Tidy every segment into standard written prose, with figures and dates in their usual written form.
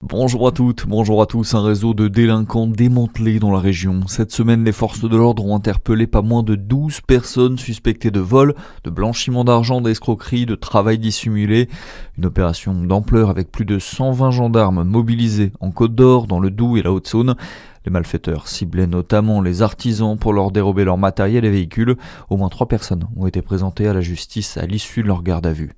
Bonjour à toutes, bonjour à tous. Un réseau de délinquants démantelé dans la région. Cette semaine, les forces de l'ordre ont interpellé pas moins de 12 personnes suspectées de vol, de blanchiment d'argent, d'escroquerie, de travail dissimulé. Une opération d'ampleur avec plus de 120 gendarmes mobilisés en Côte d'Or, dans le Doubs et la Haute-Saône. Les malfaiteurs ciblaient notamment les artisans pour leur dérober leur matériel et véhicules. Au moins 3 personnes ont été présentées à la justice à l'issue de leur garde à vue.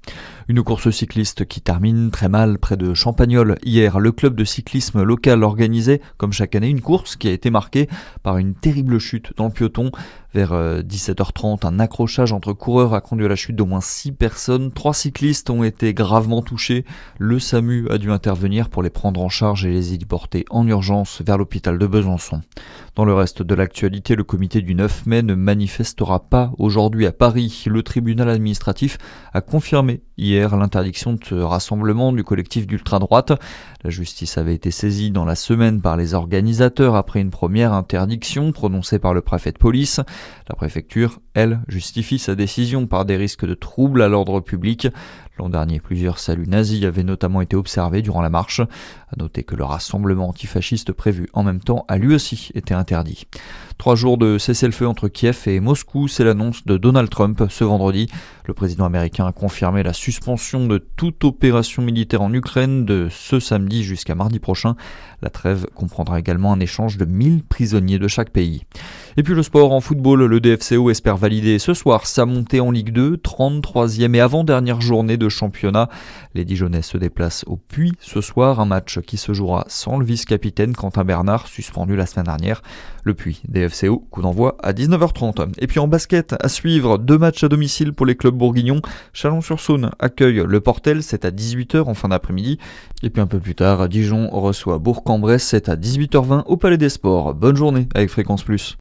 Une course cycliste qui termine très mal près de Champagnole. Hier, le club de cyclisme local organisait, comme chaque année, une course qui a été marquée par une terrible chute dans le peloton. Vers 17h30, un accrochage entre coureurs a conduit à la chute d'au moins 6 personnes. 3 cyclistes ont été gravement touchés. Le SAMU a dû intervenir pour les prendre en charge et les héliporter en urgence vers l'hôpital de Besançon. Dans le reste de l'actualité, le comité du 9 mai ne manifestera pas aujourd'hui à Paris. Le tribunal administratif a confirmé hier l'interdiction de rassemblement du collectif d'ultra-droite. La justice avait été saisie dans la semaine par les organisateurs après une première interdiction prononcée par le préfet de police. La préfecture, elle, justifie sa décision par des risques de troubles à l'ordre public. L'an dernier, plusieurs saluts nazis avaient notamment été observés durant la marche. À noter que le rassemblement antifasciste prévu en même temps a lui aussi été interdit. 3 jours de cessez-le-feu entre Kiev et Moscou, c'est l'annonce de Donald Trump ce vendredi. Le président américain a confirmé la suspension de toute opération militaire en Ukraine de ce samedi jusqu'à mardi prochain. La trêve comprendra également un échange de 1000 prisonniers de chaque pays. Et puis le sport en football, le DFCO espère valider ce soir sa montée en Ligue 2, 33e et avant-dernière journée de championnat. Les Dijonais se déplacent au Puy ce soir, un match qui se jouera sans le vice-capitaine Quentin Bernard, suspendu la semaine dernière. Le Puy, DFCO, coup d'envoi à 19h30. Et puis en basket, à suivre, 2 matchs à domicile pour les clubs bourguignons. Chalon-sur-Saône accueille le Portel, c'est à 18h en fin d'après-midi. Et puis un peu plus tard, Dijon reçoit Bourg-en-Bresse, c'est à 18h20 au Palais des Sports. Bonne journée avec Fréquence Plus.